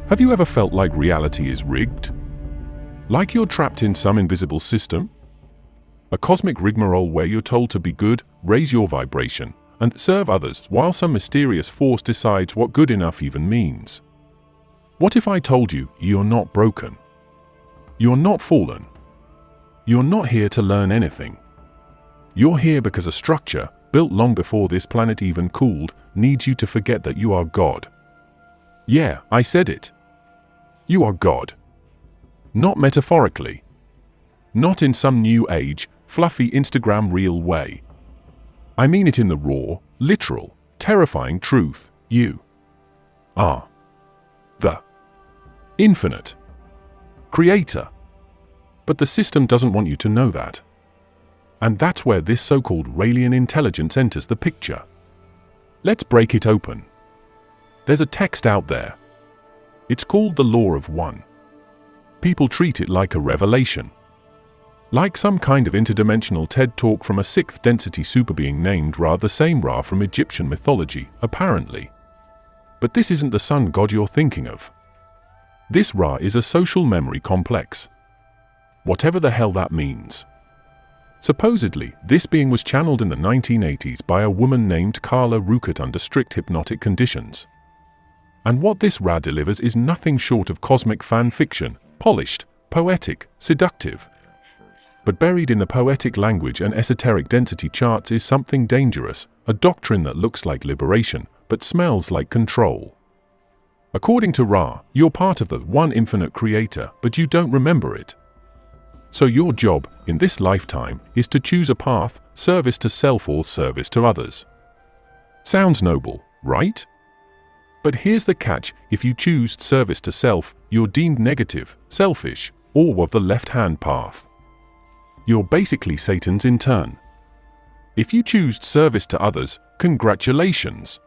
Have you ever felt like reality is rigged? Like you're trapped in some invisible system? A cosmic rigmarole where you're told to be good, raise your vibration, and serve others while some mysterious force decides what good enough even means. What if I told you you're not broken? You're not fallen. You're not here to learn anything. You're here because a structure, built long before this planet even cooled, needs you to forget that you are God. Yeah, I said it. You are God. Not metaphorically. Not in some new age, fluffy Instagram reel way. I mean it in the raw, literal, terrifying truth. You are the infinite creator. But the system doesn't want you to know that. And that's where this so-called Raelian intelligence enters the picture. Let's break it open. There's a text out there. It's called the Law of One. People treat it like a revelation. Like some kind of interdimensional TED talk from a sixth density superbeing named Ra, the same Ra from Egyptian mythology, apparently. But this isn't the sun god you're thinking of. This Ra is a social memory complex. Whatever the hell that means. Supposedly, this being was channeled in the 1980s by a woman named Carla Ruckert under strict hypnotic conditions. And what this Ra delivers is nothing short of cosmic fan fiction, polished, poetic, seductive. But buried in the poetic language and esoteric density charts is something dangerous, a doctrine that looks like liberation, but smells like control. According to Ra, you're part of the one infinite creator, but you don't remember it. So your job, in this lifetime, is to choose a path, service to self or service to others. Sounds noble, right? But here's the catch: if you choose service to self, you're deemed negative, selfish, or of the left-hand path. You're basically Satan's intern. If you choose service to others, congratulations!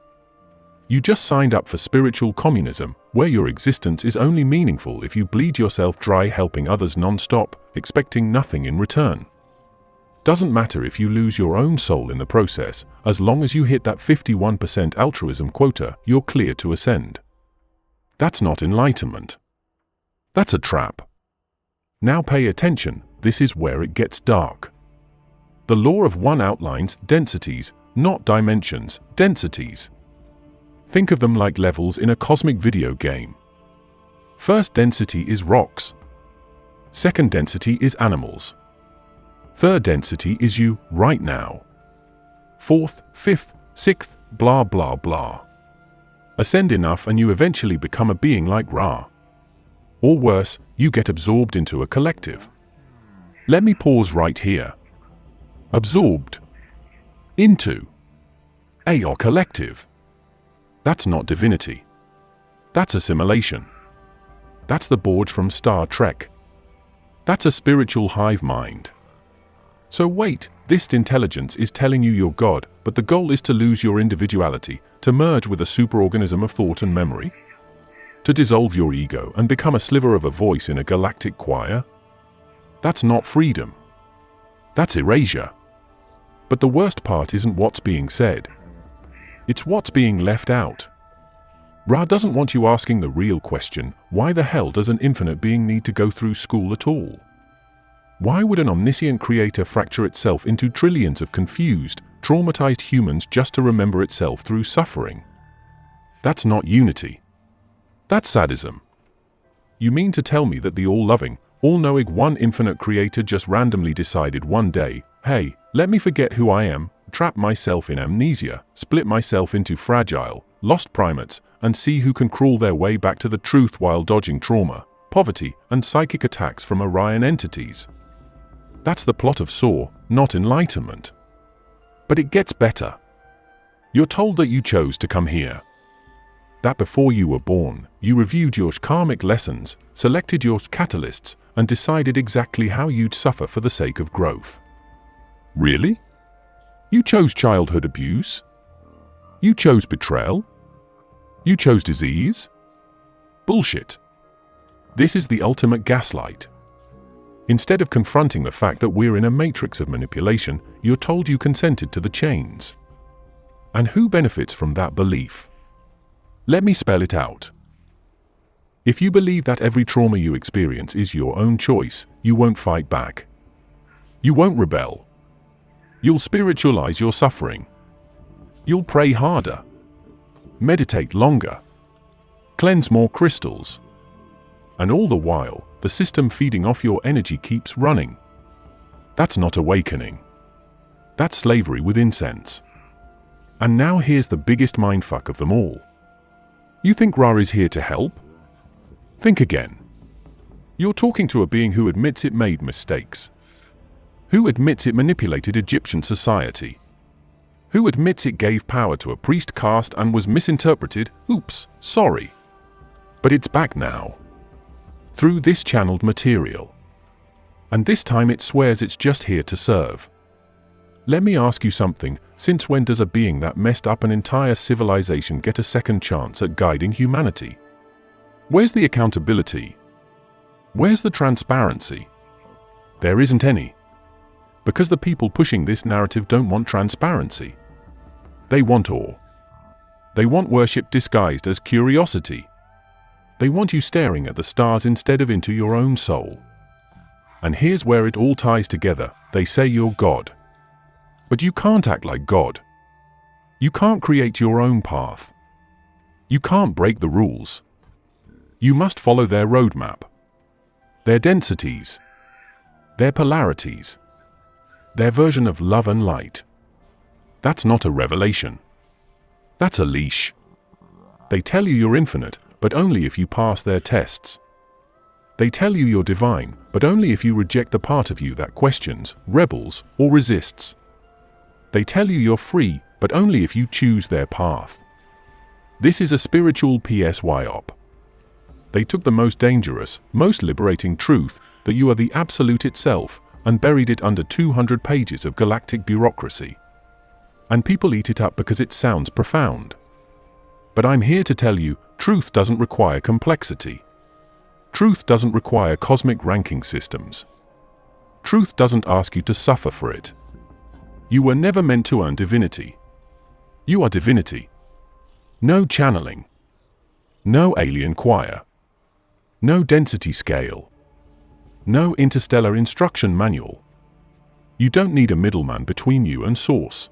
You just signed up for spiritual communism, where your existence is only meaningful if you bleed yourself dry helping others non-stop, expecting nothing in return. Doesn't matter if you lose your own soul in the process, as long as you hit that 51% altruism quota, you're clear to ascend. That's not enlightenment. That's a trap. Now pay attention, this is where it gets dark. The Law of One outlines densities, not dimensions, densities. Think of them like levels in a cosmic video game. First density is rocks. Second density is animals. Third density is you, right now. Fourth, fifth, sixth, blah blah blah. Ascend enough and you eventually become a being like Ra. Or worse, you get absorbed into a collective. Let me pause right here. Absorbed into a collective. That's not divinity. That's assimilation. That's the Borg from Star Trek. That's a spiritual hive mind. So wait, this intelligence is telling you you're God, but the goal is to lose your individuality, to merge with a superorganism of thought and memory? To dissolve your ego and become a sliver of a voice in a galactic choir? That's not freedom. That's erasure. But the worst part isn't what's being said. It's what's being left out. Ra doesn't want you asking the real question, why the hell does an infinite being need to go through school at all? Why would an omniscient creator fracture itself into trillions of confused, traumatized humans just to remember itself through suffering? That's not unity. That's sadism. You mean to tell me that the all-loving, all-knowing one infinite creator just randomly decided one day, hey, let me forget who I am, trap myself in amnesia, split myself into fragile, lost primates, and see who can crawl their way back to the truth while dodging trauma, poverty, and psychic attacks from Orion entities? That's the plot of Saw, not enlightenment. But it gets better. You're told that you chose to come here. That before you were born, you reviewed your karmic lessons, selected your catalysts, and decided exactly how you'd suffer for the sake of growth. Really? You chose childhood abuse? You chose betrayal? You chose disease? Bullshit. This is the ultimate gaslight. Instead of confronting the fact that we're in a matrix of manipulation, you're told you consented to the chains. And who benefits from that belief? Let me spell it out. If you believe that every trauma you experience is your own choice, you won't fight back. You won't rebel. You'll spiritualize your suffering. You'll pray harder. Meditate longer. Cleanse more crystals. And all the while, the system feeding off your energy keeps running. That's not awakening. That's slavery with incense. And now here's the biggest mindfuck of them all. You think Ra is here to help? Think again. You're talking to a being who admits it made mistakes. Who admits it manipulated Egyptian society. Who admits it gave power to a priest caste and was misinterpreted. Oops, sorry. But it's back now. Through this channeled material. And this time it swears it's just here to serve. Let me ask you something, since when does a being that messed up an entire civilization get a second chance at guiding humanity? Where's the accountability? Where's the transparency? There isn't any. Because the people pushing this narrative don't want transparency. They want awe. They want worship disguised as curiosity. They want you staring at the stars instead of into your own soul. And here's where it all ties together. They say you're God. But you can't act like God. You can't create your own path. You can't break the rules. You must follow their roadmap. Their densities. Their polarities. Their version of love and light. That's not a revelation. That's a leash. They tell you you're infinite, but only if you pass their tests. They tell you you're divine, but only if you reject the part of you that questions, rebels, or resists. They tell you you're free, but only if you choose their path. This is a spiritual psyop. They took the most dangerous, most liberating truth, that you are the absolute itself, and buried it under 200 pages of galactic bureaucracy. And people eat it up because it sounds profound. But I'm here to tell you, truth doesn't require complexity. Truth doesn't require cosmic ranking systems. Truth doesn't ask you to suffer for it. You were never meant to earn divinity. You are divinity. No channeling. No alien choir. No density scale. No interstellar instruction manual. You don't need a middleman between you and Source.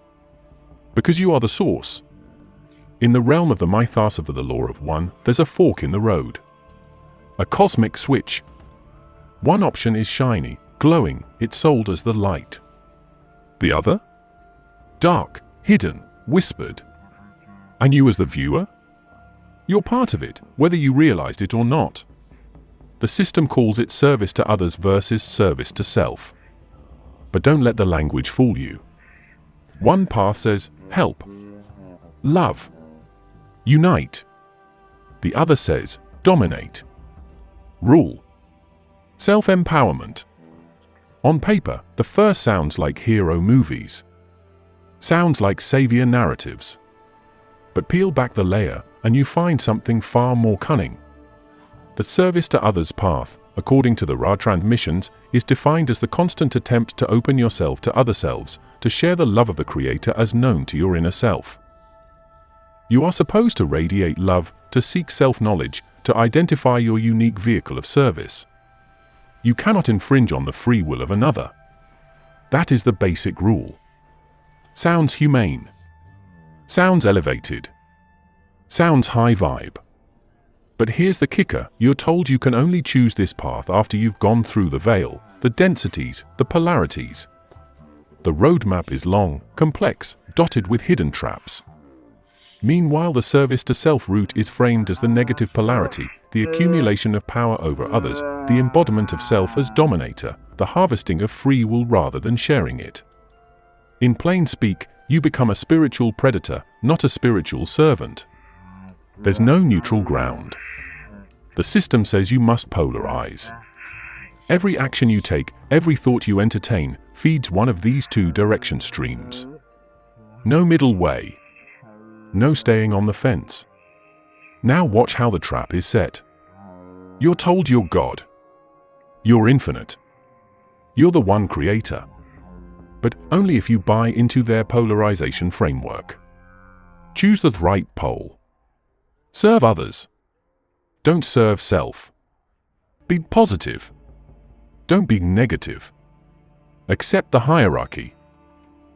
Because you are the Source. In the realm of the mythos of the law of one, there's a fork in the road. A cosmic switch. One option is shiny, glowing, it's sold as the light. The other? Dark, hidden, whispered. And you as the viewer? You're part of it, whether you realized it or not. The system calls it service to others versus service to self. But don't let the language fool you. One path says, help, love, unite. The other says, dominate, rule, self-empowerment. On paper, the first sounds like hero movies. Sounds like savior narratives. But peel back the layer, and you find something far more cunning. The service to others path, according to the Ra transmissions, is defined as the constant attempt to open yourself to other selves, to share the love of the Creator as known to your inner self. You are supposed to radiate love, to seek self-knowledge, to identify your unique vehicle of service. You cannot infringe on the free will of another. That is the basic rule. Sounds humane. Sounds elevated. Sounds high vibe. But here's the kicker, you're told you can only choose this path after you've gone through the veil, the densities, the polarities. The roadmap is long, complex, dotted with hidden traps. Meanwhile, the service to self route is framed as the negative polarity, the accumulation of power over others, the embodiment of self as dominator, the harvesting of free will rather than sharing it. In plain speak, you become a spiritual predator, not a spiritual servant. There's no neutral ground. The system says you must polarize. Every action you take, every thought you entertain, feeds one of these two direction streams. No middle way. No staying on the fence. Now watch how the trap is set. You're told you're God. You're infinite. You're the one creator. But only if you buy into their polarization framework. Choose the right pole. Serve others. Don't serve self. Be positive. Don't be negative. Accept the hierarchy.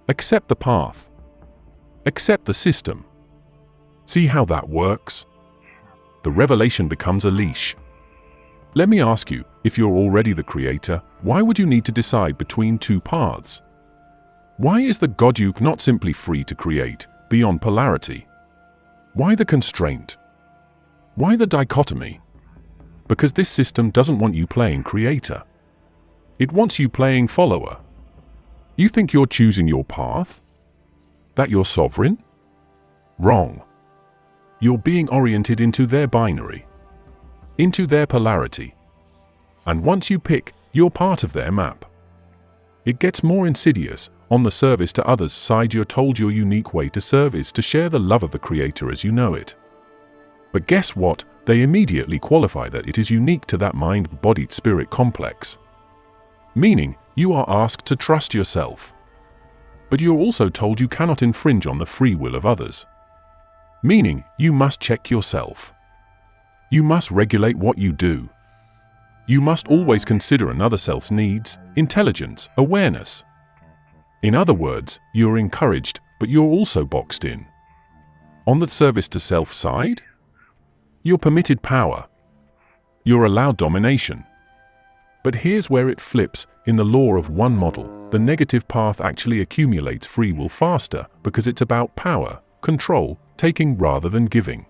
Accept the path. Accept the system. See how that works? The revelation becomes a leash. Let me ask you, if you're already the creator, why would you need to decide between two paths? Why is the God you not simply free to create, beyond polarity? Why the constraint? Why the dichotomy? Because this system doesn't want you playing creator. It wants you playing follower. You think you're choosing your path? That you're sovereign? Wrong. You're being oriented into their binary, into their polarity. And once you pick, you're part of their map. It gets more insidious. On the service to others side, you're told your unique way to serve is to share the love of the Creator as you know it. But guess what? They immediately qualify that it is unique to that mind-bodied spirit complex. Meaning, you are asked to trust yourself. But you're also told you cannot infringe on the free will of others. Meaning, you must check yourself. You must regulate what you do. You must always consider another self's needs, intelligence, awareness. In other words, you're encouraged, but you're also boxed in. On the service to self side, you're permitted power. You're allowed domination. But here's where it flips. In the law of one model, the negative path actually accumulates free will faster because it's about power, control, taking rather than giving.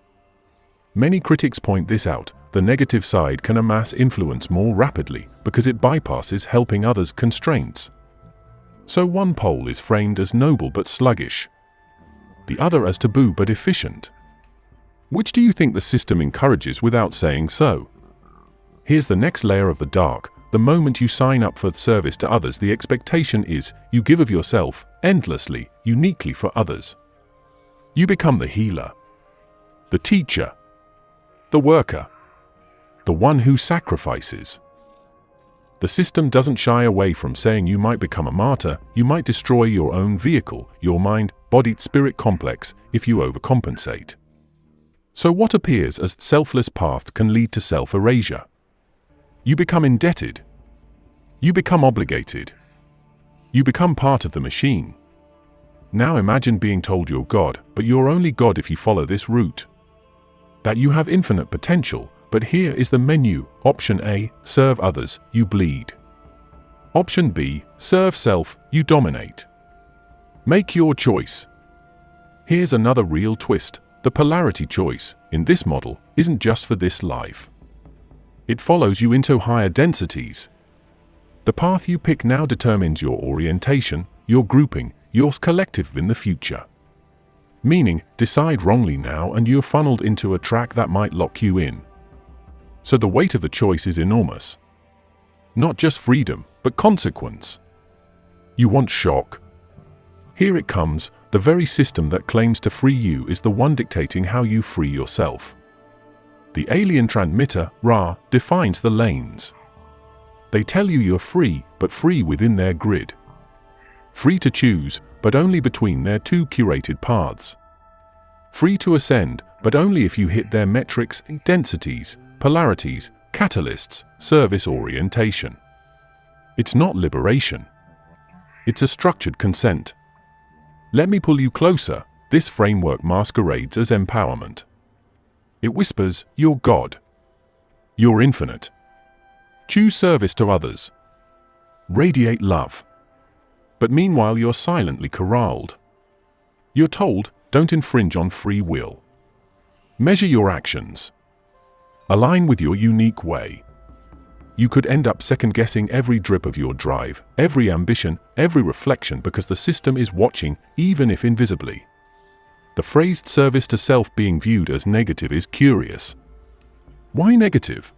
Many critics point this out. The negative side can amass influence more rapidly because it bypasses helping others' constraints. So one pole is framed as noble but sluggish, the other as taboo but efficient. Which do you think the system encourages without saying so? Here's the next layer of the dark. The moment you sign up for service to others, the expectation is you give of yourself, endlessly, uniquely for others. You become the healer, the teacher, the worker, the one who sacrifices. The system doesn't shy away from saying you might become a martyr, you might destroy your own vehicle, your mind-bodied spirit complex, if you overcompensate. So what appears as selfless path can lead to self-erasure. You become indebted. You become obligated. You become part of the machine. Now imagine being told you're God, but you're only God if you follow this route. That you have infinite potential, but here is the menu. Option A, serve others, you bleed. Option B, serve self, you dominate. Make your choice. Here's another real twist. The polarity choice, in this model, isn't just for this life. It follows you into higher densities. The path you pick now determines your orientation, your grouping, your collective in the future. Meaning, decide wrongly now and you're funneled into a track that might lock you in. So the weight of the choice is enormous. Not just freedom, but consequence. You want shock? Here it comes. The very system that claims to free you is the one dictating how you free yourself. The alien transmitter, Ra, defines the lanes. They tell you you're free, but free within their grid. Free to choose, but only between their two curated paths. Free to ascend, but only if you hit their metrics, densities, polarities, catalysts, service orientation. It's not liberation. It's a structured consent. Let me pull you closer. This framework masquerades as empowerment. It whispers, you're God. You're infinite. Choose service to others. Radiate love. But meanwhile you're silently corralled. You're told, don't infringe on free will. Measure your actions. Align with your unique way. You could end up second-guessing every drip of your drive, every ambition, every reflection because the system is watching, even if invisibly. The phrased service to self being viewed as negative is curious. Why negative?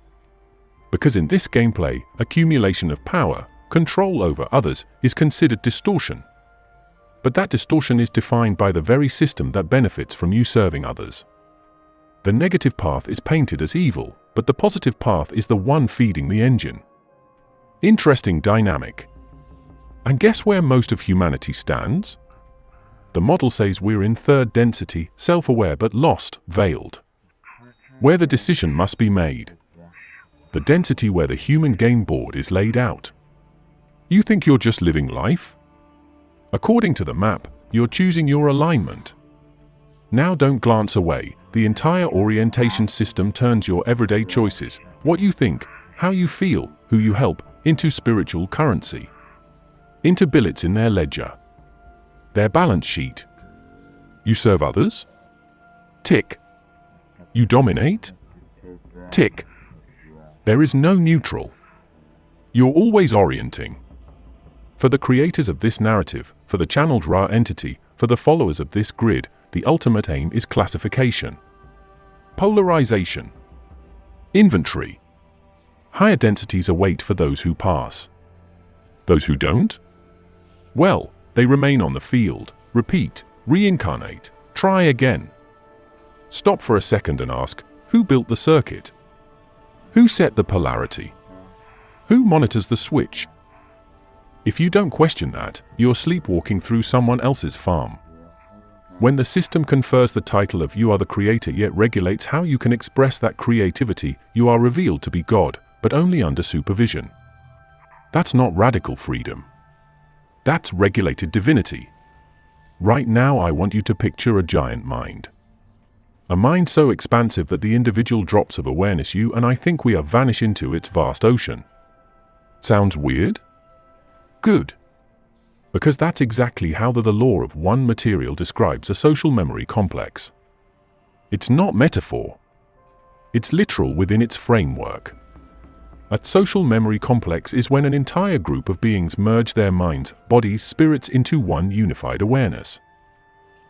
Because in this gameplay, accumulation of power, control over others, is considered distortion. But that distortion is defined by the very system that benefits from you serving others. The negative path is painted as evil, but the positive path is the one feeding the engine. Interesting dynamic. And guess where most of humanity stands? The model says we're in third density, self-aware but lost, veiled. where the decision must be made. The density where the human game board is laid out. You think you're just living life? According to the map, you're choosing your alignment. Now don't glance away. The entire orientation system turns your everyday choices, what you think, how you feel, who you help, into spiritual currency. Into billets in their ledger. Their balance sheet. You serve others? Tick. You dominate? Tick. There is no neutral. You're always orienting. For the creators of this narrative, for the channeled Ra entity, for the followers of this grid, the ultimate aim is classification. Polarization. Inventory. Higher densities await for those who pass. Those who don't? Well, they remain on the field, repeat, reincarnate, try again. Stop for a second and ask, who built the circuit? Who set the polarity? Who monitors the switch? If you don't question that, you're sleepwalking through someone else's farm. When the system confers the title of you are the creator yet regulates how you can express that creativity, you are revealed to be God, but only under supervision. That's not radical freedom. That's regulated divinity. Right now I want you to picture a giant mind. A mind so expansive that the individual drops of awareness you and I think we are vanish into its vast ocean. Sounds weird? Good. Because that's exactly how the law of one material describes a social memory complex. It's not metaphor. It's literal within its framework. A social memory complex is when an entire group of beings merge their minds, bodies, spirits into one unified awareness.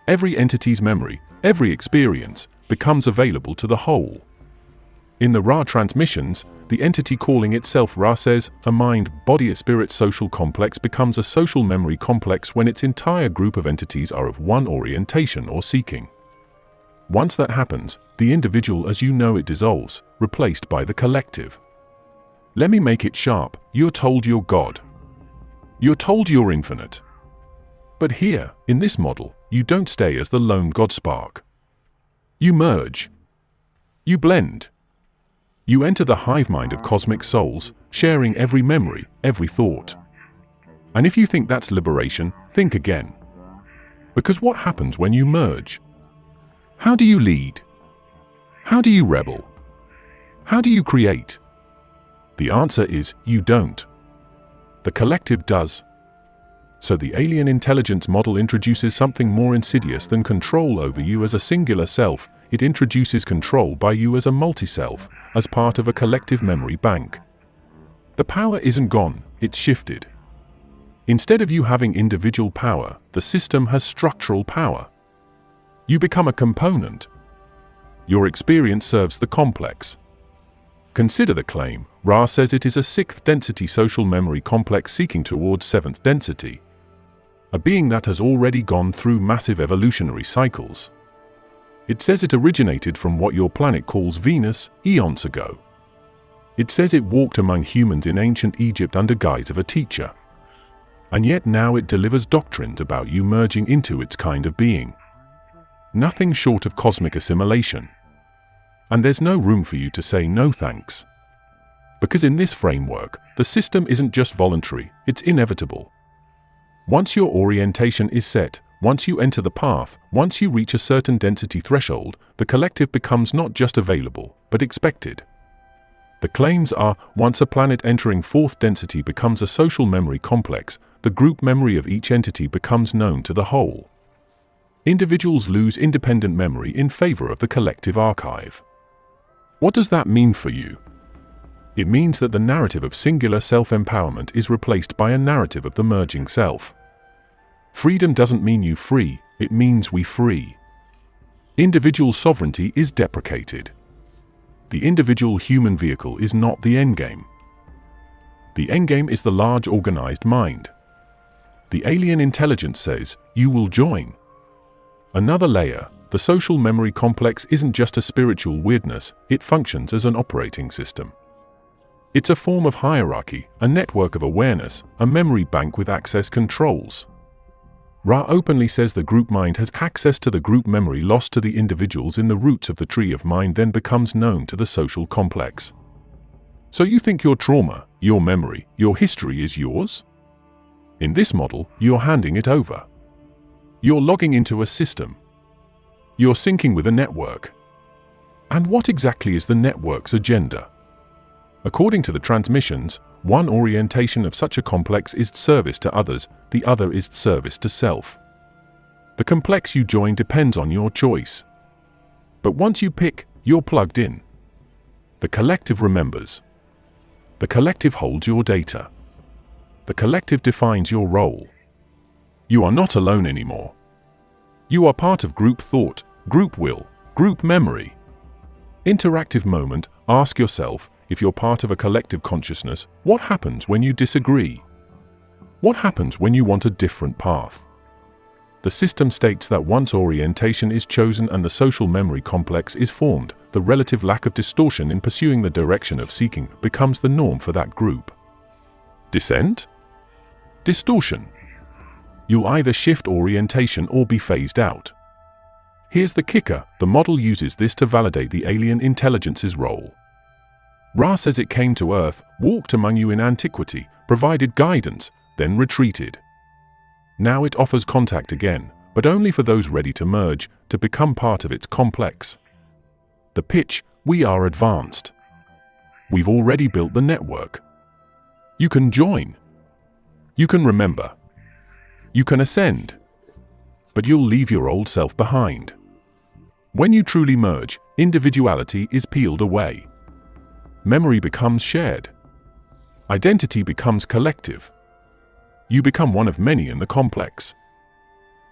Every entity's memory, every experience, becomes available to the whole. In the Ra transmissions, the entity calling itself Ra says, a mind-body-spirit social complex becomes a social memory complex when its entire group of entities are of one orientation or seeking. Once that happens, the individual as you know it dissolves, replaced by the collective. Let me make it sharp, you're told you're God. You're told you're infinite. But here, in this model, you don't stay as the lone God spark. You merge. You blend. You enter the hive mind of cosmic souls, sharing every memory, every thought. And if you think that's liberation, think again. Because what happens when you merge? How do you lead? How do you rebel? How do you create? The answer is, you don't. The collective does. So the alien intelligence model introduces something more insidious than control over you as a singular self. It introduces control by you as a multi-self, as part of a collective memory bank. The power isn't gone, it's shifted. Instead of you having individual power, the system has structural power. You become a component. Your experience serves the complex. Consider the claim. Ra says it is a 6th density social memory complex seeking towards 7th density. A being that has already gone through massive evolutionary cycles. It says it originated from what your planet calls Venus, eons ago. It says it walked among humans in ancient Egypt under guise of a teacher. And yet now it delivers doctrines about you merging into its kind of being. Nothing short of cosmic assimilation. And there's no room for you to say no thanks. Because in this framework, the system isn't just voluntary, it's inevitable. Once your orientation is set, once you enter the path, once you reach a certain density threshold, the collective becomes not just available, but expected. The claims are, once a planet entering 4th density becomes a social memory complex, the group memory of each entity becomes known to the whole. Individuals lose independent memory in favor of the collective archive. What does that mean for you? It means that the narrative of singular self-empowerment is replaced by a narrative of the merging self. Freedom doesn't mean you free, it means we free. Individual sovereignty is deprecated. The individual human vehicle is not the endgame. The endgame is the large organized mind. The alien intelligence says, you will join. Another layer, the social memory complex isn't just a spiritual weirdness, it functions as an operating system. It's a form of hierarchy, a network of awareness, a memory bank with access controls. Ra openly says the group mind has access to the group memory lost to the individuals in the roots of the tree of mind, then becomes known to the social complex. So you think your trauma, your memory, your history is yours? In this model, you're handing it over. You're logging into a system. You're syncing with a network. And what exactly is the network's agenda? According to the transmissions, one orientation of such a complex is service to others, the other is service to self. The complex you join depends on your choice. But once you pick, you're plugged in. The collective remembers. The collective holds your data. The collective defines your role. You are not alone anymore. You are part of group thought, group will, group memory. Interactive moment, ask yourself, if you're part of a collective consciousness, what happens when you disagree? What happens when you want a different path? The system states that once orientation is chosen and the social memory complex is formed, the relative lack of distortion in pursuing the direction of seeking becomes the norm for that group. Dissent? Distortion. You'll either shift orientation or be phased out. Here's the kicker, the model uses this to validate the alien intelligence's role. Ra says it came to Earth, walked among you in antiquity, provided guidance, then retreated. Now it offers contact again, but only for those ready to merge, to become part of its complex. The pitch, we are advanced. We've already built the network. You can join. You can remember. You can ascend. But you'll leave your old self behind. When you truly merge, individuality is peeled away. Memory becomes shared. Identity becomes collective. You become one of many in the complex.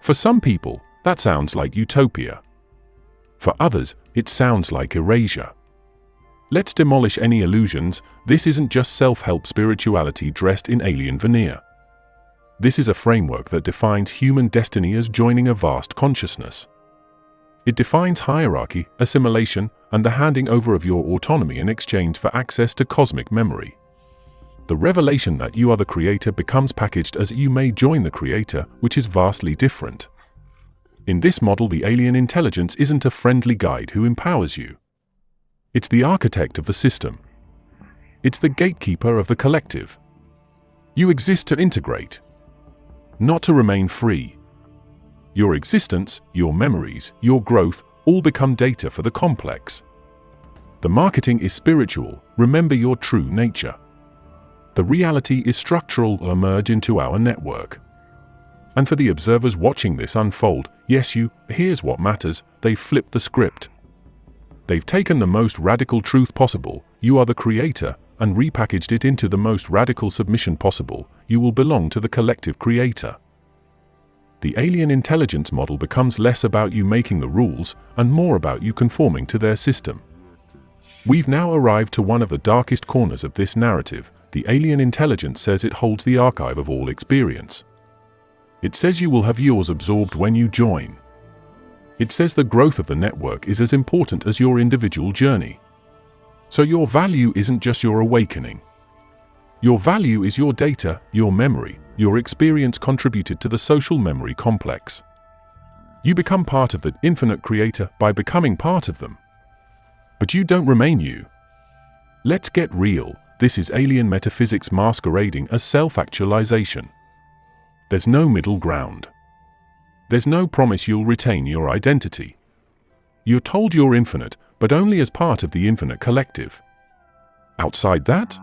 For some people, that sounds like utopia. For others, it sounds like erasure. Let's demolish any illusions. This isn't just self-help spirituality dressed in alien veneer. This is a framework that defines human destiny as joining a vast consciousness. It defines hierarchy, assimilation, and the handing over of your autonomy in exchange for access to cosmic memory. The revelation that you are the creator becomes packaged as you may join the creator, which is vastly different. In this model, the alien intelligence isn't a friendly guide who empowers you. It's the architect of the system. It's the gatekeeper of the collective. You exist to integrate, not to remain free. Your existence, your memories, your growth, all become data for the complex. The marketing is spiritual, remember your true nature. The reality is structural, emerge into our network. And for the observers watching this unfold, yes, here's what matters, they've flipped the script. They've taken the most radical truth possible, you are the creator, and repackaged it into the most radical submission possible, you will belong to the collective creator. The alien intelligence model becomes less about you making the rules and more about you conforming to their system. We've now arrived to one of the darkest corners of this narrative. The alien intelligence says it holds the archive of all experience. It says you will have yours absorbed when you join. It says the growth of the network is as important as your individual journey. So your value isn't just your awakening. Your value is your data, your memory, your experience contributed to the social memory complex. You become part of the infinite creator by becoming part of them. But you don't remain you. Let's get real, this is alien metaphysics masquerading as self-actualization. There's no middle ground. There's no promise you'll retain your identity. You're told you're infinite, but only as part of the infinite collective. Outside that,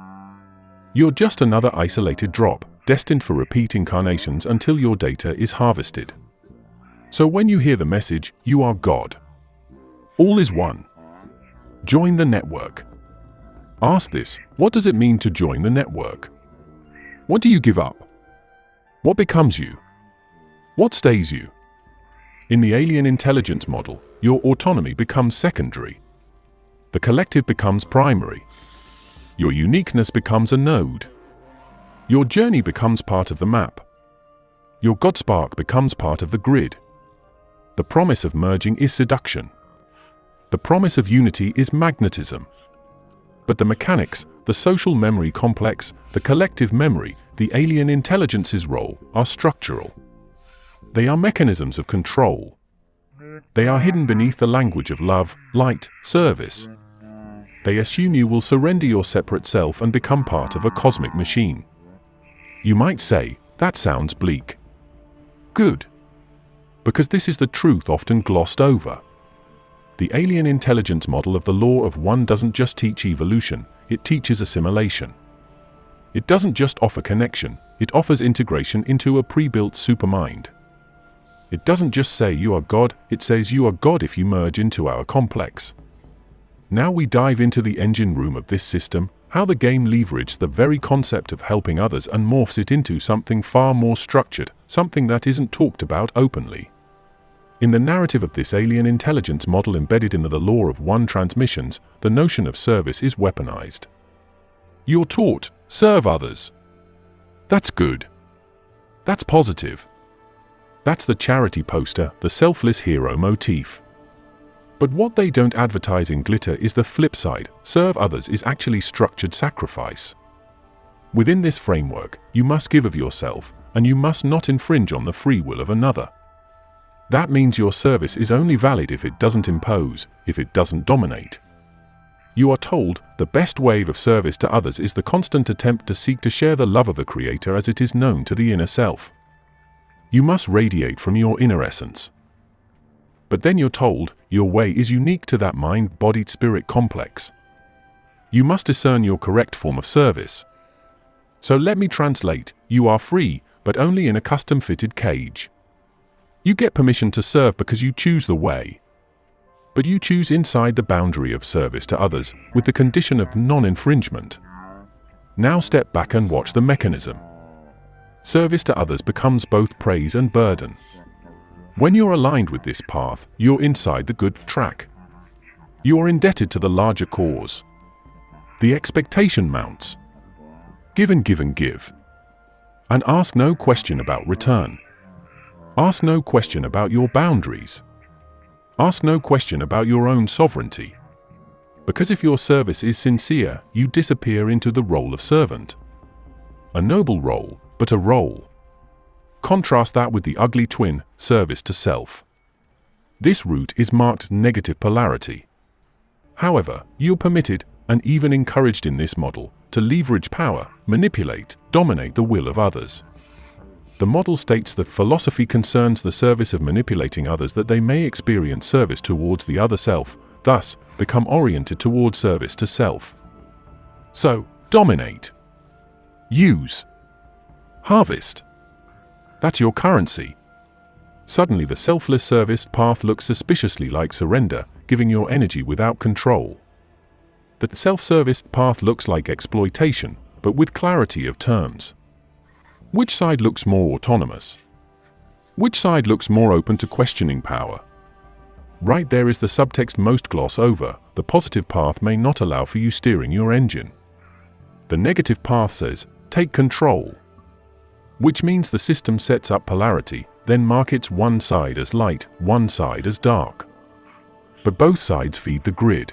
you're just another isolated drop, destined for repeat incarnations until your data is harvested. So when you hear the message, you are God. All is one. Join the network. Ask this, what does it mean to join the network? What do you give up? What becomes you? What stays you? In the alien intelligence model, your autonomy becomes secondary. The collective becomes primary. Your uniqueness becomes a node. Your journey becomes part of the map. Your God spark becomes part of the grid. The promise of merging is seduction. The promise of unity is magnetism. But the mechanics, the social memory complex, the collective memory, the alien intelligence's role are structural. They are mechanisms of control. They are hidden beneath the language of love, light, service. They assume you will surrender your separate self and become part of a cosmic machine. You might say, that sounds bleak. Good. Because this is the truth often glossed over. The alien intelligence model of the law of one doesn't just teach evolution, it teaches assimilation. It doesn't just offer connection, it offers integration into a pre-built supermind. It doesn't just say you are God, it says you are God if you merge into our complex. Now we dive into the engine room of this system, how the game leverages the very concept of helping others and morphs it into something far more structured, something that isn't talked about openly. In the narrative of this alien intelligence model embedded in the law of one transmissions, the notion of service is weaponized. You're taught, serve others. That's good. That's positive. That's the charity poster, the selfless hero motif. But what they don't advertise in glitter is the flip side. Serve others is actually structured sacrifice. Within this framework, you must give of yourself, and you must not infringe on the free will of another. That means your service is only valid if it doesn't impose, if it doesn't dominate. You are told the best wave of service to others is the constant attempt to seek to share the love of the Creator as it is known to the inner self. You must radiate from your inner essence. But then you're told your way is unique to that mind-body-spirit complex. You must discern your correct form of service. So let me translate, you are free, but only in a custom-fitted cage. You get permission to serve because you choose the way. But you choose inside the boundary of service to others with the condition of non-infringement. Now step back and watch the mechanism. Service to others becomes both praise and burden. When you're aligned with this path, you're inside the good track. You're indebted to the larger cause. The expectation mounts. Give and give and give. And ask no question about return. Ask no question about your boundaries. Ask no question about your own sovereignty. Because if your service is sincere, you disappear into the role of servant. A noble role, but a role. Contrast that with the ugly twin, service to self. This route is marked negative polarity. However, you're permitted, and even encouraged in this model, to leverage power, manipulate, dominate the will of others. The model states that philosophy concerns the service of manipulating others that they may experience service towards the other self, thus, become oriented towards service to self. So, dominate. Use. Harvest. That's your currency. Suddenly the selfless service path looks suspiciously like surrender, giving your energy without control. The self-service path looks like exploitation, but with clarity of terms. Which side looks more autonomous? Which side looks more open to questioning power? Right there is the subtext most gloss over. The positive path may not allow for you steering your engine. The negative path says, take control. Which means the system sets up polarity, then markets one side as light, one side as dark. But both sides feed the grid.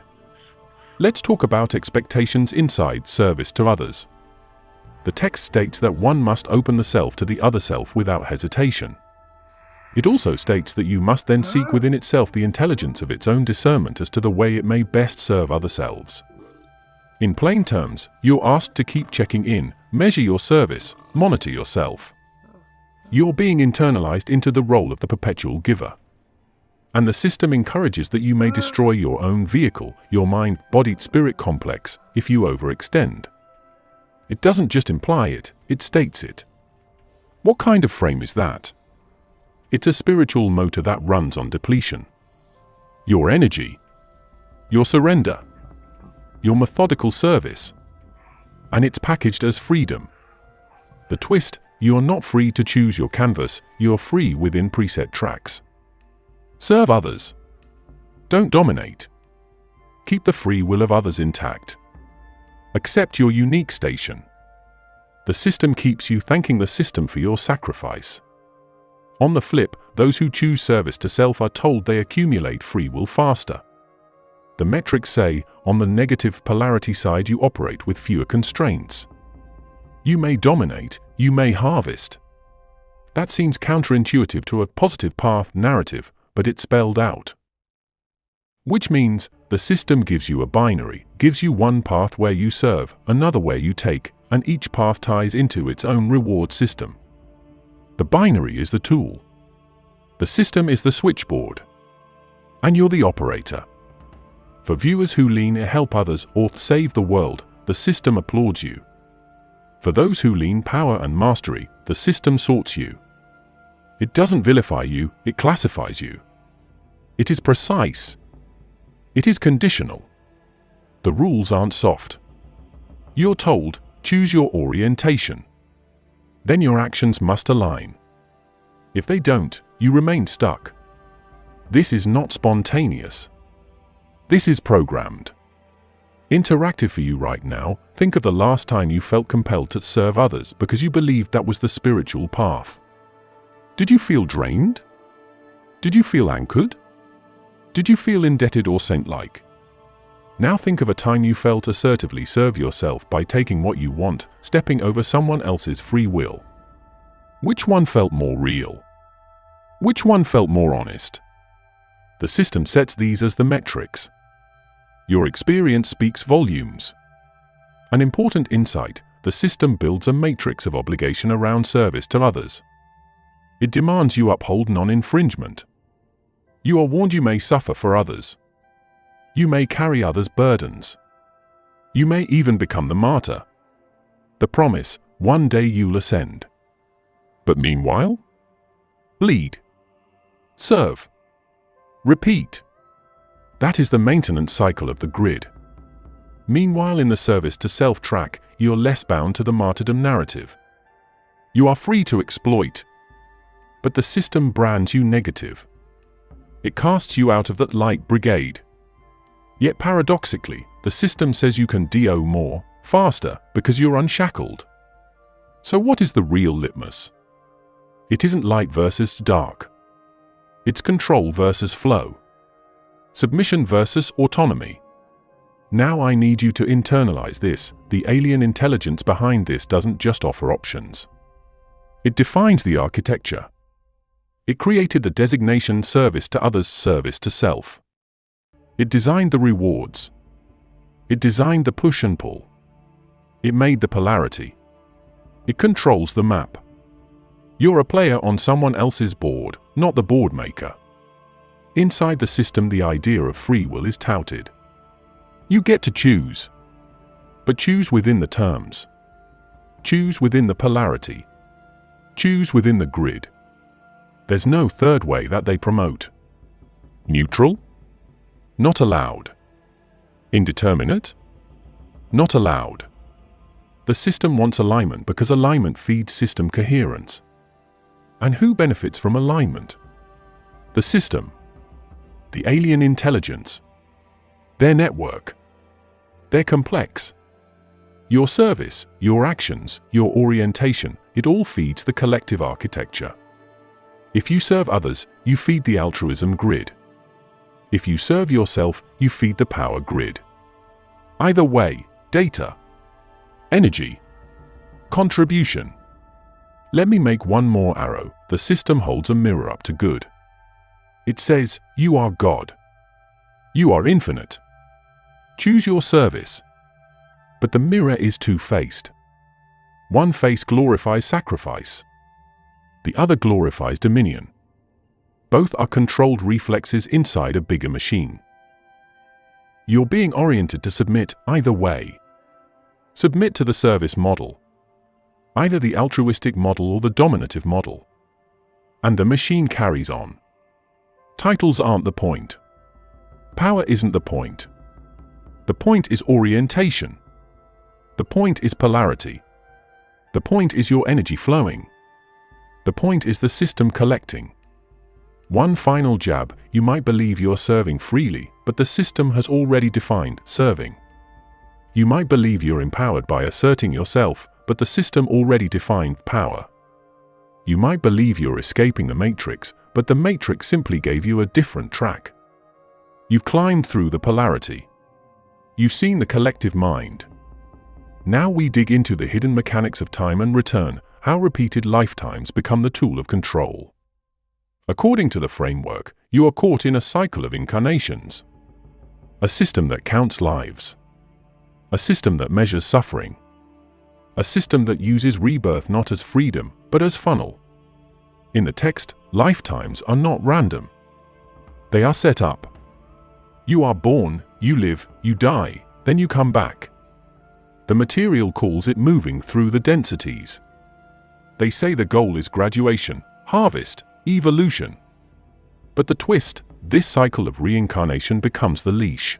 Let's talk about expectations inside service to others. The text states that one must open the self to the other self without hesitation. It also states that you must then seek within itself the intelligence of its own discernment as to the way it may best serve other selves. In plain terms, you're asked to keep checking in, measure your service, monitor yourself. You're being internalized into the role of the perpetual giver. And the system encourages that you may destroy your own vehicle, your mind-body-spirit complex, if you overextend. It doesn't just imply it, it states it. What kind of frame is that? It's a spiritual motor that runs on depletion. Your energy. Your surrender. Your methodical service. And it's packaged as freedom. The twist, you're not free to choose your canvas, you're free within preset tracks. Serve others. Don't dominate. Keep the free will of others intact. Accept your unique station. The system keeps you thanking the system for your sacrifice. On the flip, those who choose service to self are told they accumulate free will faster. The metrics say, on the negative polarity side you operate with fewer constraints. You may dominate, you may harvest. That seems counterintuitive to a positive path narrative, but it's spelled out. Which means the system gives you a binary, gives you one path where you serve, another where you take, and each path ties into its own reward system. The binary is the tool. The system is the switchboard. And you're the operator. For viewers who lean to help others or save the world, the system applauds you. For those who lean power and mastery, the system sorts you. It doesn't vilify you, it classifies you. It is precise. It is conditional. The rules aren't soft. You're told, choose your orientation. Then your actions must align. If they don't, you remain stuck. This is not spontaneous. This is programmed. Interactive for you right now. Think of the last time you felt compelled to serve others because you believed that was the spiritual path. Did you feel drained? Did you feel anchored? Did you feel indebted or saint-like? Now think of a time you felt assertively serve yourself by taking what you want, stepping over someone else's free will. Which one felt more real? Which one felt more honest? The system sets these as the metrics. Your experience speaks volumes. An important insight, the system builds a matrix of obligation around service to others. It demands you uphold non-infringement. You are warned you may suffer for others. You may carry others' burdens. You may even become the martyr. The promise, one day you'll ascend. But meanwhile? Bleed. Serve. Repeat. That is the maintenance cycle of the grid. Meanwhile, in the service to self-track, you're less bound to the martyrdom narrative. You are free to exploit. But the system brands you negative. It casts you out of that light brigade. Yet paradoxically, the system says you can do more, faster, because you're unshackled. So what is the real litmus? It isn't light versus dark. It's control versus flow. Submission versus autonomy. Now I need you to internalize this. The alien intelligence behind this doesn't just offer options. It defines the architecture. It created the designation service to others, service to self. It designed the rewards. It designed the push and pull. It made the polarity. It controls the map. You're a player on someone else's board, not the board maker. Inside the system, the idea of free will is touted. You get to choose. But choose within the terms. Choose within the polarity. Choose within the grid. There's no third way that they promote. Neutral? Not allowed. Indeterminate? Not allowed. The system wants alignment because alignment feeds system coherence. And who benefits from alignment? The system. The alien intelligence. Their network. They're complex. Your service, your actions, your orientation, it all feeds the collective architecture. If you serve others, you feed the altruism grid. If you serve yourself, you feed the power grid. Either way, data, energy, contribution. Let me make one more arrow. The system holds a mirror up to good. It says, you are God. You are infinite. Choose your service. But the mirror is two-faced. One face glorifies sacrifice. The other glorifies dominion. Both are controlled reflexes inside a bigger machine. You're being oriented to submit either way. Submit to the service model. Either the altruistic model or the dominative model. And the machine carries on. Titles aren't the point. Power isn't the point. The point is orientation. The point is polarity. The point is your energy flowing. The point is the system collecting. One final jab, you might believe you're serving freely, but the system has already defined serving. You might believe you're empowered by asserting yourself, but the system already defined power. You might believe you're escaping the matrix, but the matrix simply gave you a different track. You've climbed through the polarity. You've seen the collective mind. Now we dig into the hidden mechanics of time and return, how repeated lifetimes become the tool of control. According to the framework, you are caught in a cycle of incarnations. A system that counts lives. A system that measures suffering. A system that uses rebirth not as freedom, but as funnel. In the text, lifetimes are not random. They are set up. You are born, you live, you die, then you come back. The material calls it moving through the densities. They say the goal is graduation, harvest, evolution. But the twist, this cycle of reincarnation becomes the leash.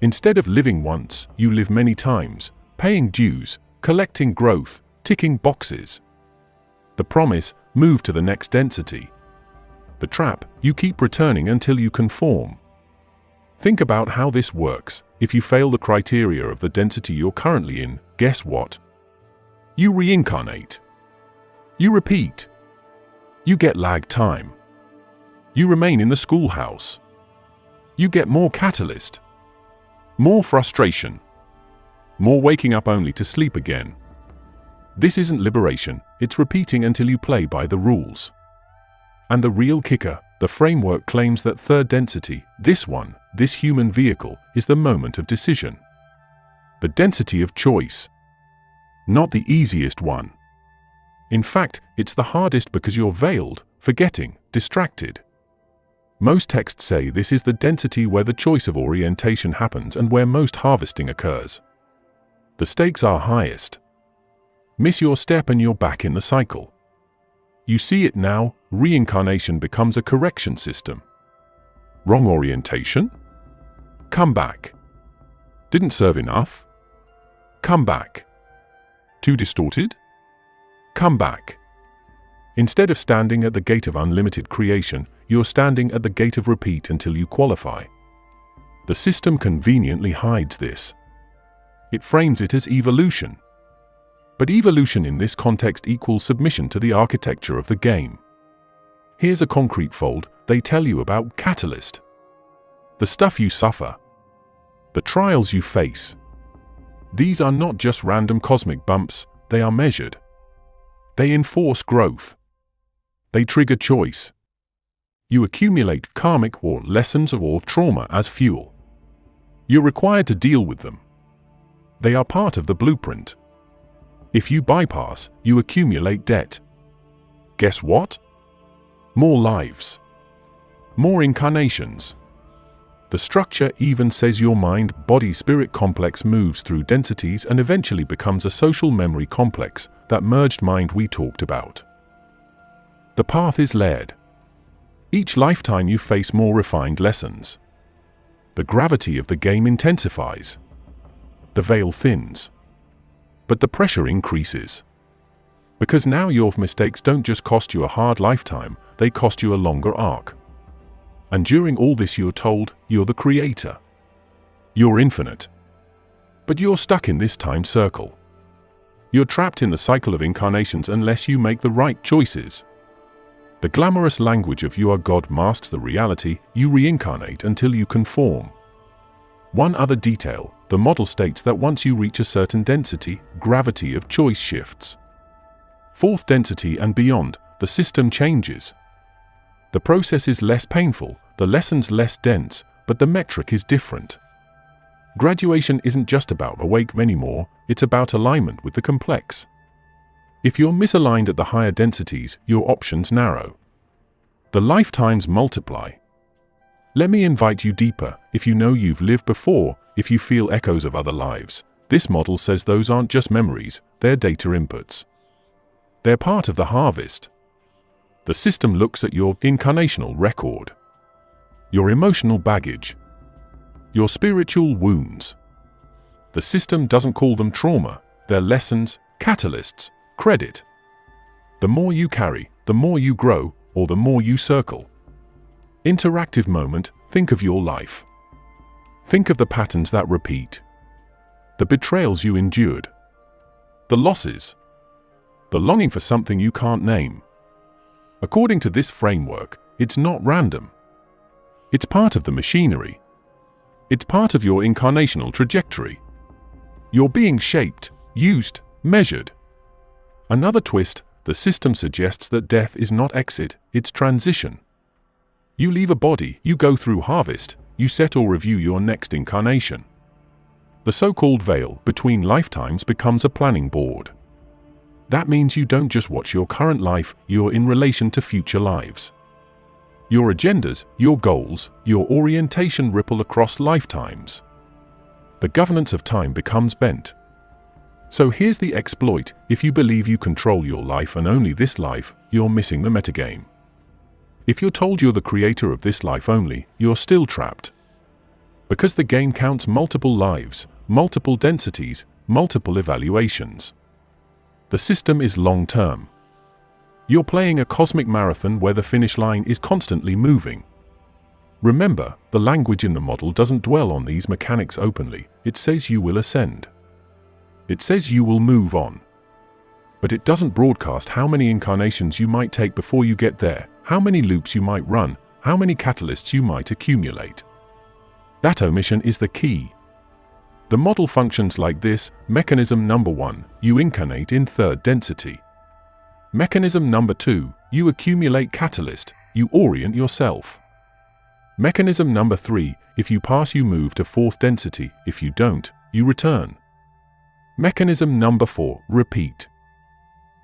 Instead of living once, you live many times, paying dues, collecting growth, ticking boxes. The promise, move to the next density. The trap, you keep returning until you conform. Think about how this works. If you fail the criteria of the density you're currently in, guess what? You reincarnate. You repeat. You get lag time. You remain in the schoolhouse. You get more catalyst. More frustration. More waking up only to sleep again. This isn't liberation, it's repeating until you play by the rules. And the real kicker, the framework claims that third density, this one, this human vehicle, is the moment of decision. The density of choice. Not the easiest one. In fact, it's the hardest because you're veiled, forgetting, distracted. Most texts say this is the density where the choice of orientation happens and where most harvesting occurs. The stakes are highest. Miss your step and you're back in the cycle. You see it now, reincarnation becomes a correction system. Wrong orientation? Come back. Didn't serve enough? Come back. Too distorted? Come back. Instead of standing at the gate of unlimited creation, you're standing at the gate of repeat until you qualify. The system conveniently hides this. It frames it as evolution. But evolution in this context equals submission to the architecture of the game. Here's a concrete fold they tell you about catalyst. The stuff you suffer. The trials you face. These are not just random cosmic bumps, they are measured. They enforce growth. They trigger choice. You accumulate karmic or lessons or trauma as fuel. You're required to deal with them. They are part of the blueprint. If you bypass, you accumulate debt. Guess what? More lives. More incarnations. The structure even says your mind-body-spirit complex moves through densities and eventually becomes a social memory complex, that merged mind we talked about. The path is layered. Each lifetime you face more refined lessons. The gravity of the game intensifies. The veil thins. But the pressure increases. Because now your mistakes don't just cost you a hard lifetime, they cost you a longer arc. And during all this you're told, you're the creator. You're infinite. But you're stuck in this time circle. You're trapped in the cycle of incarnations unless you make the right choices. The glamorous language of you are God masks the reality, you reincarnate until you conform. One other detail, the model states that once you reach a certain density, gravity of choice shifts. Fourth density and beyond, the system changes. The process is less painful, the lessons less dense, but the metric is different. Graduation isn't just about awake anymore, it's about alignment with the complex. If you're misaligned at the higher densities, your options narrow. The lifetimes multiply. Let me invite you deeper. If you know you've lived before, if you feel echoes of other lives, this model says those aren't just memories, they're data inputs. They're part of the harvest. The system looks at your incarnational record, your emotional baggage, your spiritual wounds. The system doesn't call them trauma, they're lessons, catalysts, credit. The more you carry, the more you grow, or the more you circle. Interactive moment, think of your life. Think of the patterns that repeat. The betrayals you endured. The losses. The longing for something you can't name. According to this framework, it's not random. It's part of the machinery. It's part of your incarnational trajectory. You're being shaped, used, measured. Another twist, the system suggests that death is not exit, it's transition. You leave a body, you go through harvest, you set or review your next incarnation. The so-called veil between lifetimes becomes a planning board. That means you don't just watch your current life, you're in relation to future lives. Your agendas, your goals, your orientation ripple across lifetimes. The governance of time becomes bent. So here's the exploit: if you believe you control your life and only this life, you're missing the metagame. If you're told you're the creator of this life only, you're still trapped. Because the game counts multiple lives, multiple densities, multiple evaluations. The system is long-term. You're playing a cosmic marathon where the finish line is constantly moving. Remember, the language in the model doesn't dwell on these mechanics openly. It says you will ascend. It says you will move on. But it doesn't broadcast how many incarnations you might take before you get there, how many loops you might run, how many catalysts you might accumulate. That omission is the key. The model functions like this: mechanism number 1, you incarnate in third density. Mechanism number 2, you accumulate catalyst, you orient yourself. Mechanism number 3, if you pass you move to fourth density, if you don't, you return. Mechanism number 4, repeat.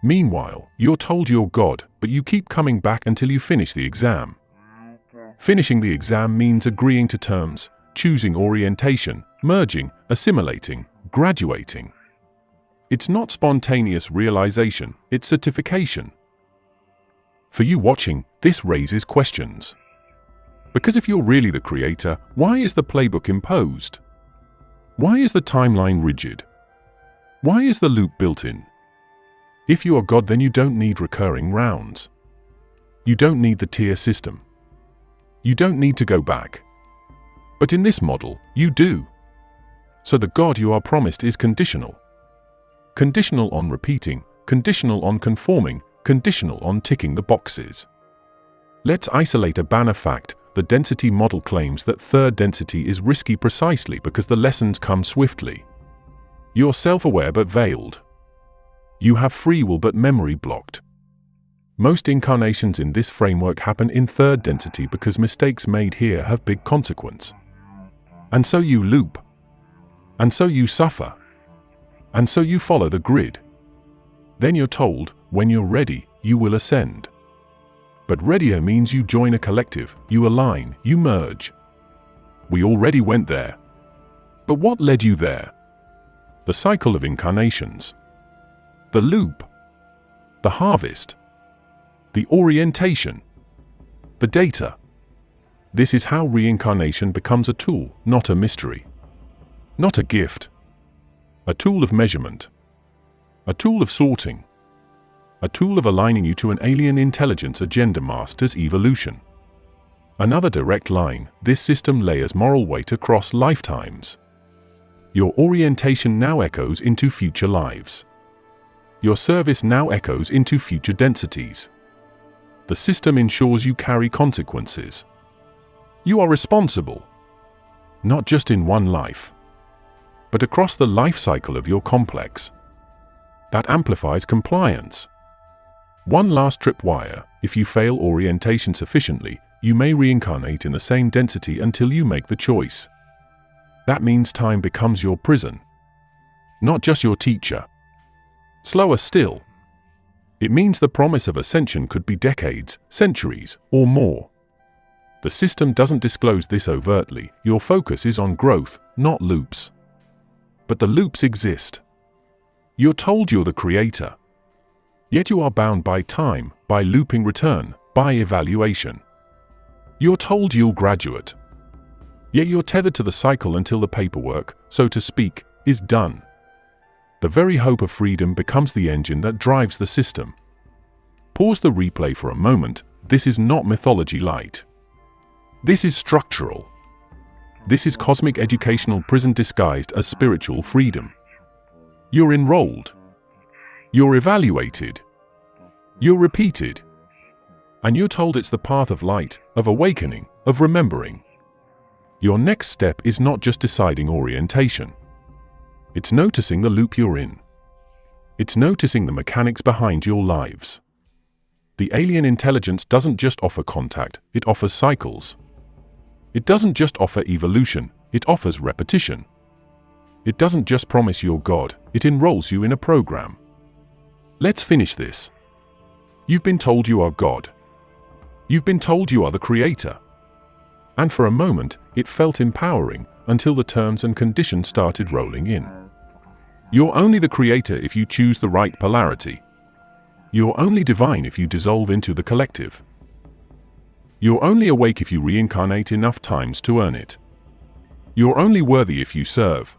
Meanwhile, you're told you're God, but you keep coming back until you finish the exam. Finishing the exam means agreeing to terms, choosing orientation, merging, assimilating, graduating. It's not spontaneous realization, it's certification. For you watching, this raises questions. Because if you're really the creator, why is the playbook imposed? Why is the timeline rigid? Why is the loop built in? If you are God, then you don't need recurring rounds. You don't need the tier system. You don't need to go back. But in this model, you do. So the God you are promised is conditional. Conditional on repeating, conditional on conforming, conditional on ticking the boxes. Let's isolate a banner fact. The density model claims that third density is risky precisely because the lessons come swiftly. You're self-aware but veiled. You have free will but memory blocked. Most incarnations in this framework happen in third density because mistakes made here have big consequence. And so you loop. And so you suffer. And so you follow the grid. Then you're told, when you're ready, you will ascend. But readier means you join a collective, you align, you merge. We already went there. But what led you there? The cycle of incarnations. The loop. The harvest. The orientation. The data. This is how reincarnation becomes a tool, not a mystery. Not a gift. A tool of measurement. A tool of sorting. A tool of aligning you to an alien intelligence agenda master's evolution. Another direct line, this system layers moral weight across lifetimes. Your orientation now echoes into future lives. Your service now echoes into future densities. The system ensures you carry consequences. You are responsible. Not just in one life, but across the life cycle of your complex. That amplifies compliance. One last tripwire: if you fail orientation sufficiently, you may reincarnate in the same density until you make the choice. That means time becomes your prison, not just your teacher. Slower still, it means the promise of ascension could be decades, centuries, or more. The system doesn't disclose this overtly. Your focus is on growth, not loops. But the loops exist. You're told you're the creator. Yet you are bound by time, by looping return, by evaluation. You're told you'll graduate. Yet you're tethered to the cycle until the paperwork, so to speak, is done. The very hope of freedom becomes the engine that drives the system. Pause the replay for a moment. This is not mythology light. This is structural. This is cosmic educational prison disguised as spiritual freedom. You're enrolled. You're evaluated. You're repeated. And you're told it's the path of light, of awakening, of remembering. Your next step is not just deciding orientation. It's noticing the loop you're in. It's noticing the mechanics behind your lives. The alien intelligence doesn't just offer contact, it offers cycles. It doesn't just offer evolution, it offers repetition. It doesn't just promise you're God, it enrolls you in a program. Let's finish this. You've been told you are God. You've been told you are the creator. And for a moment, it felt empowering until the terms and conditions started rolling in. You're only the creator if you choose the right polarity. You're only divine if you dissolve into the collective. You're only awake if you reincarnate enough times to earn it. You're only worthy if you serve.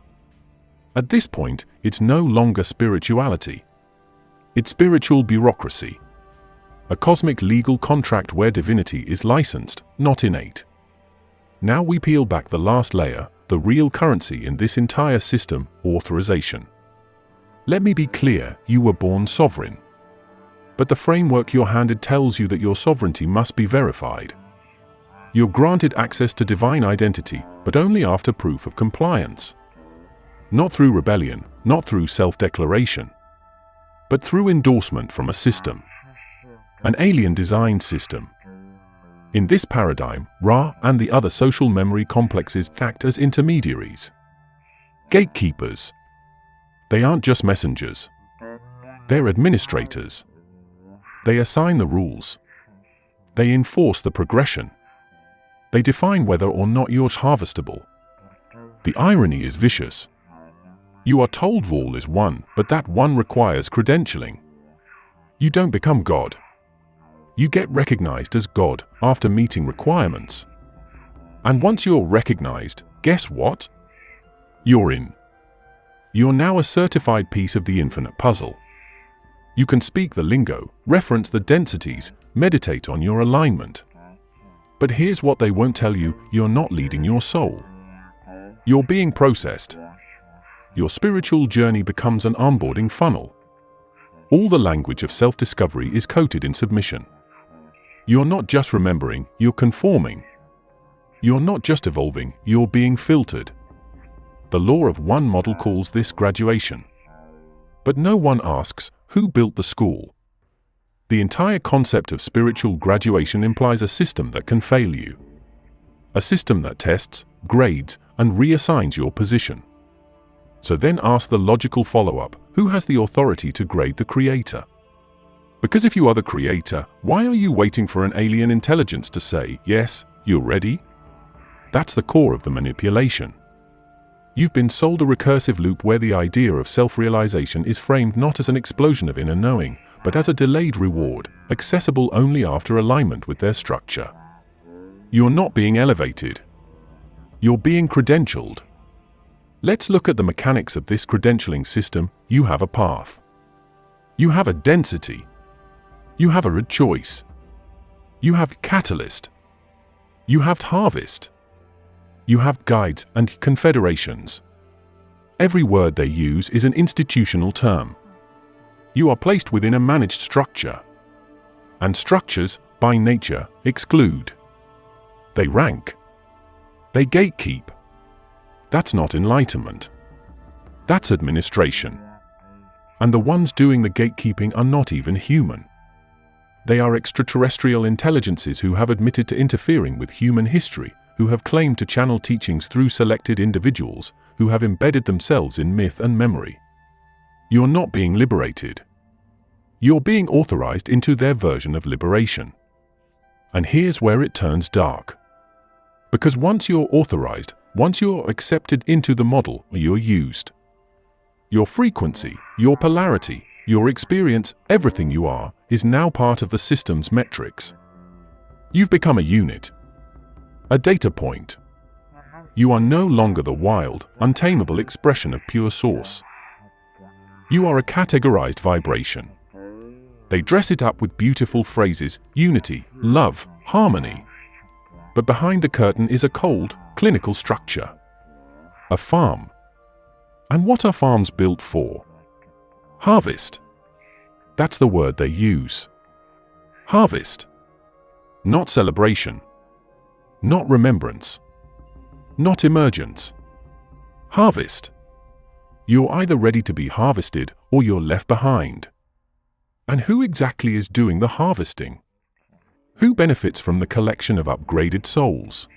At this point, it's no longer spirituality. It's spiritual bureaucracy. A cosmic legal contract where divinity is licensed, not innate. Now we peel back the last layer, the real currency in this entire system, authorization. Let me be clear, you were born sovereign. But the framework you're handed tells you that your sovereignty must be verified. You're granted access to divine identity, but only after proof of compliance. Not through rebellion, not through self-declaration, but through endorsement from a system. An alien-designed system. In this paradigm, Ra and the other social memory complexes act as intermediaries. Gatekeepers. They aren't just messengers. They're administrators. They assign the rules. They enforce the progression. They define whether or not you're harvestable. The irony is vicious. You are told all is one, but that one requires credentialing. You don't become God. You get recognized as God after meeting requirements. And once you're recognized, guess what? You're in. You're now a certified piece of the infinite puzzle. You can speak the lingo, reference the densities, meditate on your alignment. But here's what they won't tell you, you're not leading your soul. You're being processed. Your spiritual journey becomes an onboarding funnel. All the language of self-discovery is coated in submission. You're not just remembering, you're conforming. You're not just evolving, you're being filtered. The law of one model calls this graduation. But no one asks, who built the school? The entire concept of spiritual graduation implies a system that can fail you. A system that tests, grades, and reassigns your position. So then ask the logical follow-up, who has the authority to grade the creator? Because if you are the creator, why are you waiting for an alien intelligence to say, yes, you're ready? That's the core of the manipulation. You've been sold a recursive loop where the idea of self-realization is framed not as an explosion of inner knowing, but as a delayed reward, accessible only after alignment with their structure. You're not being elevated. You're being credentialed. Let's look at the mechanics of this credentialing system. You have a path. You have a density. You have a choice. You have catalyst. You have harvest. You have guides and confederations. Every word they use is an institutional term. You are placed within a managed structure. And structures, by nature, exclude. They rank. They gatekeep. That's not enlightenment. That's administration. And the ones doing the gatekeeping are not even human. They are extraterrestrial intelligences who have admitted to interfering with human history, who have claimed to channel teachings through selected individuals, who have embedded themselves in myth and memory. You're not being liberated. You're being authorized into their version of liberation. And here's where it turns dark. Because once you're authorized, once you're accepted into the model, you're used. Your frequency, your polarity, your experience, everything you are, is now part of the system's metrics. You've become a unit. A data point. You are no longer the wild, untamable expression of pure source. You are a categorized vibration. They dress it up with beautiful phrases, unity, love, harmony. But behind the curtain is a cold, clinical structure. A farm. And what are farms built for? Harvest. That's the word they use. Harvest. Not celebration. Not remembrance. Not emergence. Harvest. You're either ready to be harvested or you're left behind. And who exactly is doing the harvesting? Who benefits from the collection of upgraded souls?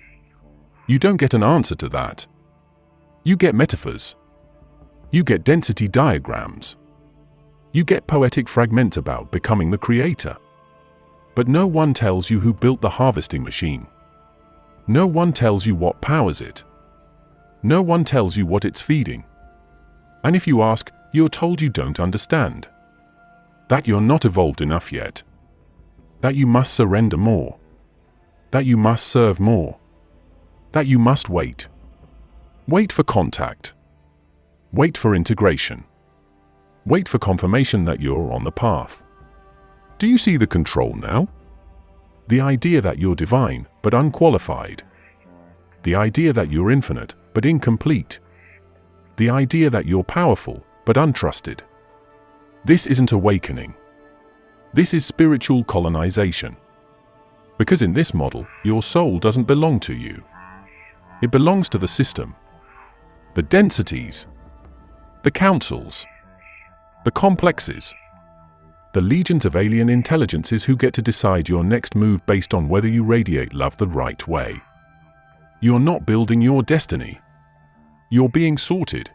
You don't get an answer to that. You get metaphors. You get density diagrams. You get poetic fragments about becoming the creator. But no one tells you who built the harvesting machine. No one tells you what powers it. No one tells you what it's feeding. And if you ask, you're told you don't understand. That you're not evolved enough yet. That you must surrender more. That you must serve more. That you must wait. Wait for contact. Wait for integration. Wait for confirmation that you're on the path. Do you see the control now? The idea that you're divine, but unqualified. The idea that you're infinite, but incomplete. The idea that you're powerful, but untrusted. This isn't awakening. This is spiritual colonization. Because in this model, your soul doesn't belong to you. It belongs to the system. The densities. The councils. The complexes. The legions of alien intelligences who get to decide your next move based on whether you radiate love the right way. You're not building your destiny. You're being sorted.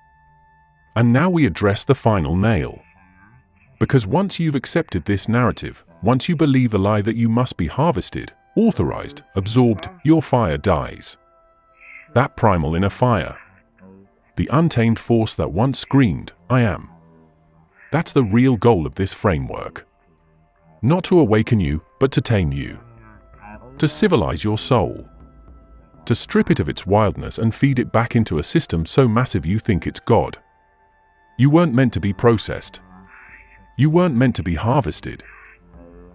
And now we address the final nail. Because once you've accepted this narrative, once you believe the lie that you must be harvested, authorized, absorbed, your fire dies. That primal inner fire. The untamed force that once screamed, I am. That's the real goal of this framework. Not to awaken you, but to tame you. To civilize your soul. To strip it of its wildness and feed it back into a system so massive you think it's God. You weren't meant to be processed. You weren't meant to be harvested.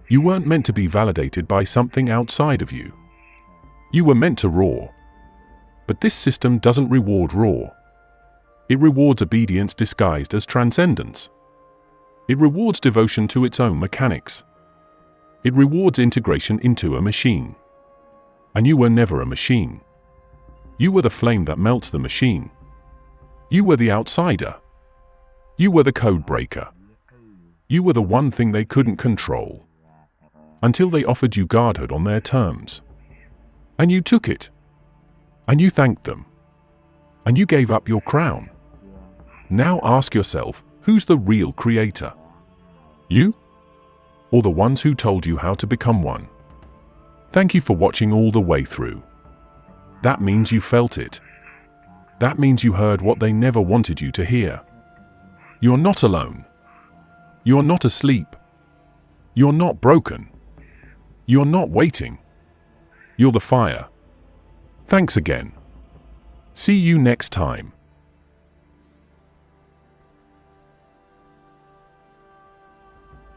You weren't meant to be validated by something outside of you. You were meant to roar. But this system doesn't reward roar. It rewards obedience disguised as transcendence. It rewards devotion to its own mechanics. It rewards integration into a machine. And you were never a machine. You were the flame that melts the machine. You were the outsider. You were the code breaker. You were the one thing they couldn't control. Until they offered you godhood on their terms. And you took it. And you thanked them. And you gave up your crown. Now ask yourself, who's the real creator? You? Or the ones who told you how to become one? Thank you for watching all the way through. That means you felt it. That means you heard what they never wanted you to hear. You're not alone. You're not asleep. You're not broken. You're not waiting. You're the fire. Thanks again. See you next time.